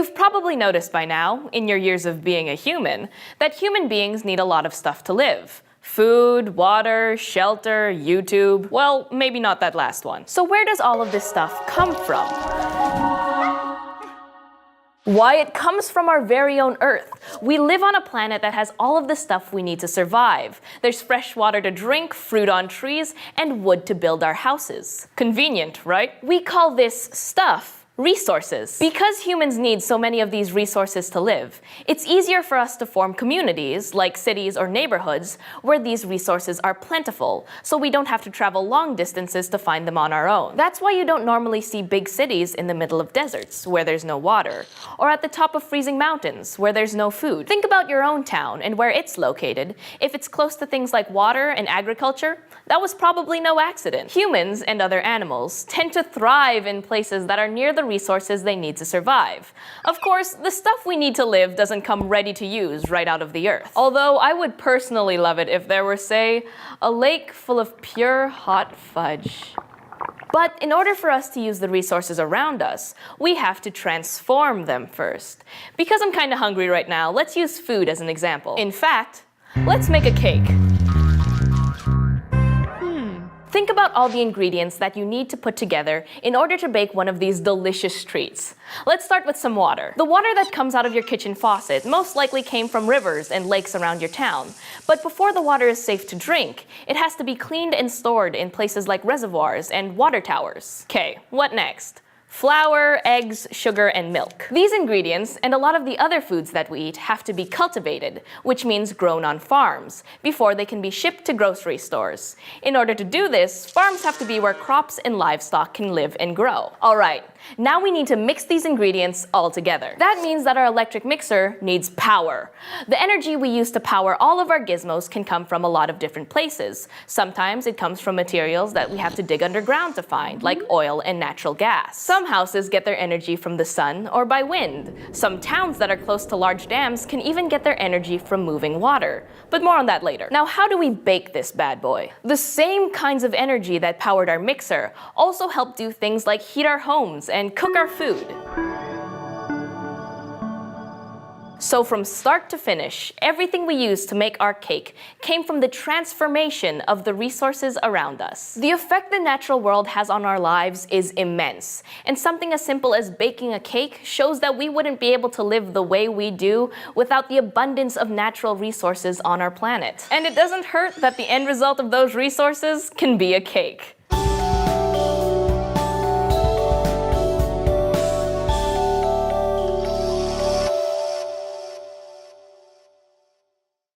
You've probably noticed by now, in your years of being a human, that human beings need a lot of stuff to live. Food, water, shelter, YouTube. Well, maybe not that last one. So where does all of this stuff come from? Why, it comes from our very own Earth. We live on a planet that has all of the stuff we need to survive. There's fresh water to drink, fruit on trees, and wood to build our houses. Convenient, right? We call this stuff resources. Because humans need so many of these resources to live, it's easier for us to form communities, like cities or neighborhoods, where these resources are plentiful, so we don't have to travel long distances to find them on our own. That's why you don't normally see big cities in the middle of deserts, where there's no water, or at the top of freezing mountains, where there's no food. Think about your own town and where it's located. If it's close to things like water and agriculture, that was probably no accident. Humans and other animals tend to thrive in places that are near the resources they need to survive. Of course, the stuff we need to live doesn't come ready to use right out of the earth. Although I would personally love it if there were, say, a lake full of pure hot fudge. But in order for us to use the resources around us, we have to transform them first. Because I'm kinda hungry right now, let's use food as an example. In fact, let's make a cake. Think about all the ingredients that you need to put together in order to bake one of these delicious treats. Let's start with some water. The water that comes out of your kitchen faucet most likely came from rivers and lakes around your town. But before the water is safe to drink, it has to be cleaned and stored in places like reservoirs and water towers. Okay, what next? Flour, eggs, sugar, and milk. These ingredients, and a lot of the other foods that we eat, have to be cultivated, which means grown on farms, before they can be shipped to grocery stores. In order to do this, farms have to be where crops and livestock can live and grow. Alright, now we need to mix these ingredients all together. That means that our electric mixer needs power. The energy we use to power all of our gizmos can come from a lot of different places. Sometimes it comes from materials that we have to dig underground to find, like oil and natural gas. Some houses get their energy from the sun or by wind. Some towns that are close to large dams can even get their energy from moving water. But more on that later. Now, how do we bake this bad boy? The same kinds of energy that powered our mixer also help do things like heat our homes and cook our food. So from start to finish, everything we use to make our cake came from the transformation of the resources around us. The effect the natural world has on our lives is immense, and something as simple as baking a cake shows that we wouldn't be able to live the way we do without the abundance of natural resources on our planet. And it doesn't hurt that the end result of those resources can be a cake.